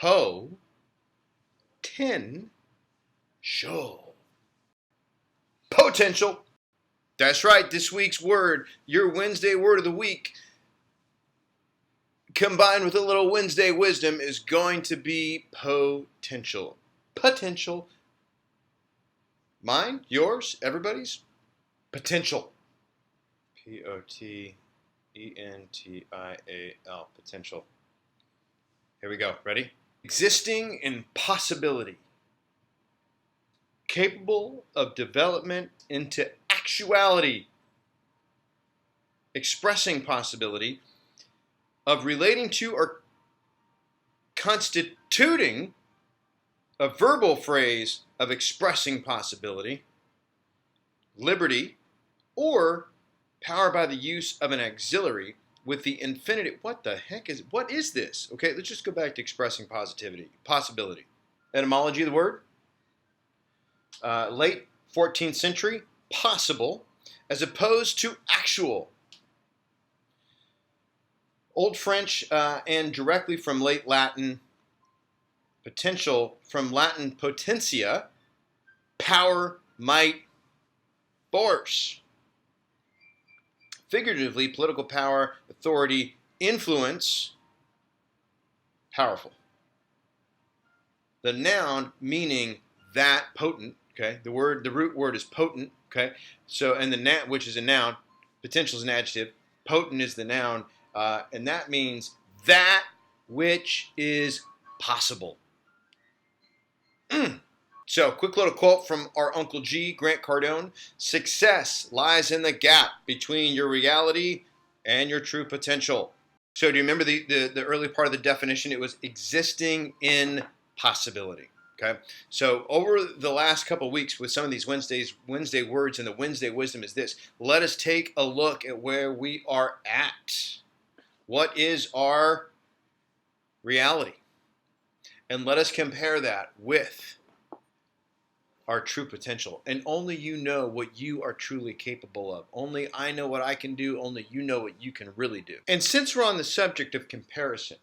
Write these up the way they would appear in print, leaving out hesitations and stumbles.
Potential. Potential. That's right. This week's word, your Wednesday word of the week, combined with a little Wednesday wisdom, is going to be potential. Potential. Mine, yours, everybody's. Potential. Potential. Potential. Here we go. Ready? Existing in possibility. Capable of development into actuality. Expressing possibility. Of relating to or constituting a verbal phrase of expressing possibility. Liberty. Or power by the use of an auxiliary with the infinitive. What is this? Okay, let's just go back to expressing possibility. Etymology of the word. Late 14th century, possible, as opposed to actual. Old French and directly from late Latin, potential, from Latin potentia, power, might, force. Figuratively, political power, authority, influence, powerful. The noun meaning that, potent, okay? The root word is potent, okay? So, and the noun, which is a noun, potential is an adjective, potent is the noun, and that means that which is possible. So, quick little quote from our Uncle G, Grant Cardone. Success lies in the gap between your reality and your true potential. So, do you remember the early part of the definition? It was existing in possibility. Okay. So, over the last couple of weeks with some of these Wednesday words and the Wednesday wisdom is this. Let us take a look at where we are at. What is our reality? And let us compare that with our true potential. And only you know what you are truly capable of. Only I know what I can do. Only you know what you can really do. And since we're on the subject of comparison,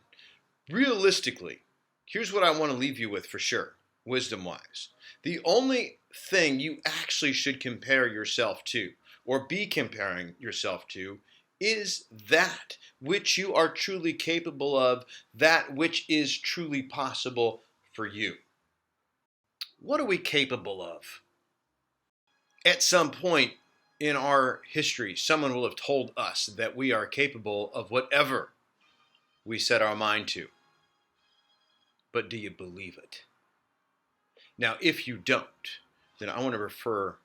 realistically, here's what I want to leave you with for sure, wisdom-wise. The only thing you actually should compare yourself to, or be comparing yourself to, is that which you are truly capable of, that which is truly possible for you. What are we capable of? At some point in our history, someone will have told us that we are capable of whatever we set our mind to. But do you believe it? Now, if you don't, then I want to refer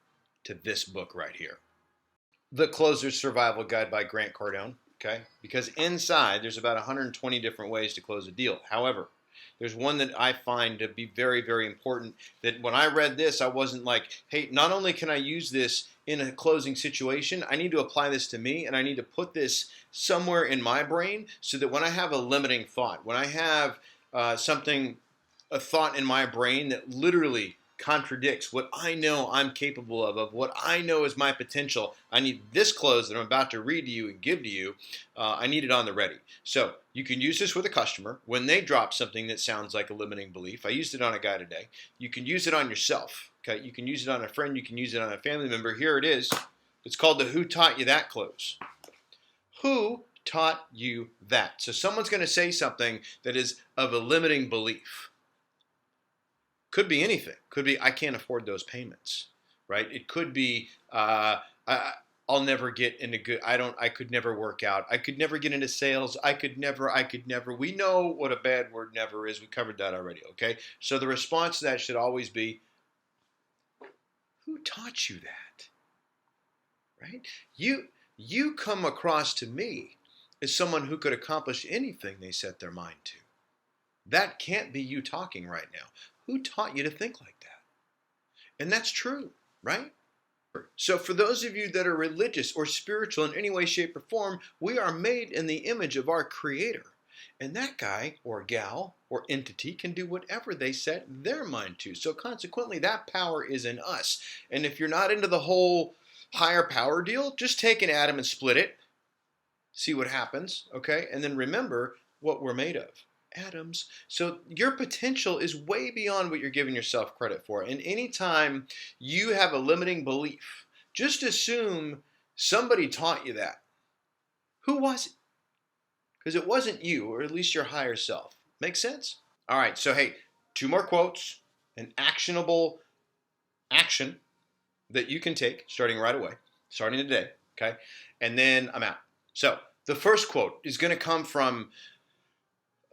to this book right here. The Closer's Survival Guide by Grant Cardone, okay? Because inside, there's about 120 different ways to close a deal. However, there's one that I find to be very, very important, that when I read this, I wasn't like, hey, not only can I use this in a closing situation, I need to apply this to me, and I need to put this somewhere in my brain so that when I have a limiting thought, when I have a thought in my brain that literally contradicts what I know I'm capable of what I know is my potential, I need this close that I'm about to read to you and give to you. I need it on the ready. So you can use this with a customer when they drop something that sounds like a limiting belief. I used it on a guy today. You can use it on yourself. Okay, you can use it on a friend. You can use it on a family member. Here it is. It's called the Who Taught You That close. Who taught you that? So someone's going to say something that is of a limiting belief. Could be anything. Could be, I can't afford those payments, right? It could be, I'll never get into I could never work out. I could never get into sales. I could never. We know what a bad word never is. We covered that already, okay? So the response to that should always be, who taught you that, right? You come across to me as someone who could accomplish anything they set their mind to. That can't be you talking right now. Who taught you to think like that? And that's true, right? So for those of you that are religious or spiritual in any way, shape, or form, we are made in the image of our Creator. And that guy or gal or entity can do whatever they set their mind to. So consequently, that power is in us. And if you're not into the whole higher power deal, just take an atom and split it. See what happens, okay? And then remember what we're made of. atoms. So your potential is way beyond what you're giving yourself credit for. And anytime you have a limiting belief, just assume somebody taught you that. Who was it? Because it wasn't you, or at least your higher self. Make sense? All right, so hey, 2 more quotes, an actionable action that you can take starting right away, starting today, okay? And then I'm out. So the first quote is going to come from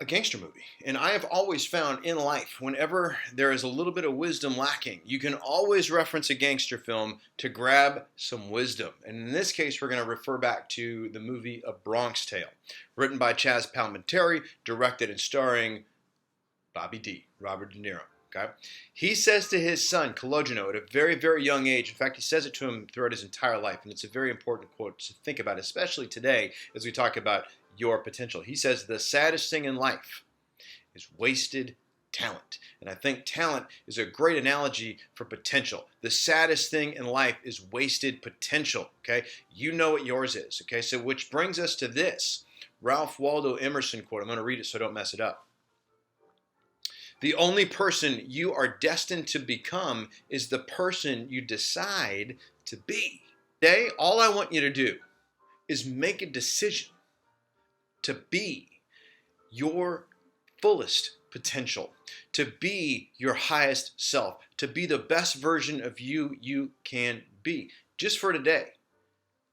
a gangster movie. And I have always found in life, whenever there is a little bit of wisdom lacking, you can always reference a gangster film to grab some wisdom. And in this case, we're going to refer back to the movie A Bronx Tale, written by Chaz Palminteri, directed and starring Bobby D, Robert De Niro. Okay? He says to his son, Kalogino, at a very, very young age, in fact, he says it to him throughout his entire life, and it's a very important quote to think about, especially today as we talk about your potential. He says, the saddest thing in life is wasted talent. And I think talent is a great analogy for potential. The saddest thing in life is wasted potential, okay? You know what yours is, okay? So which brings us to this Ralph Waldo Emerson quote. I'm going to read it so I don't mess it up. The only person you are destined to become is the person you decide to be. Today, all I want you to do is make a decision to be your fullest potential, to be your highest self, to be the best version of you you can be. Just for today.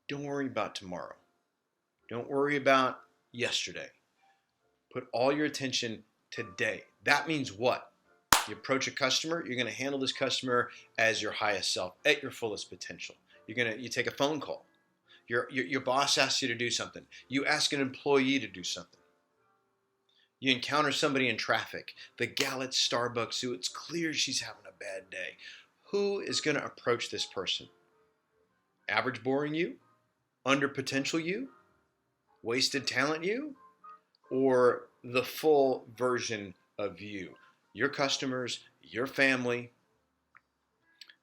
Don't worry about tomorrow. Don't worry about yesterday. Put all your attention today. That means what? You approach a customer, you're going to handle this customer as your highest self, at your fullest potential. You take a phone call. Your boss asks you to do something. You ask an employee to do something. You encounter somebody in traffic, the gal at Starbucks who it's clear she's having a bad day. Who is going to approach this person? Average boring you? Under potential you? Wasted talent you? Or the full version of you? Your customers, your family,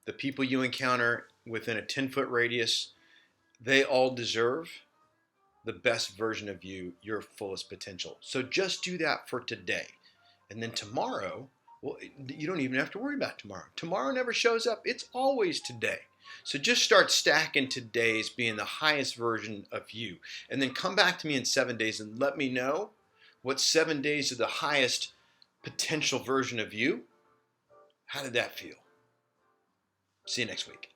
the people you encounter within a 10-foot radius, they all deserve the best version of you, your fullest potential. So just do that for today. And then tomorrow, well, you don't even have to worry about tomorrow. Tomorrow never shows up. It's always today. So just start stacking today's being the highest version of you. And then come back to me in 7 days and let me know what 7 days of the highest potential version of you. How did that feel? See you next week.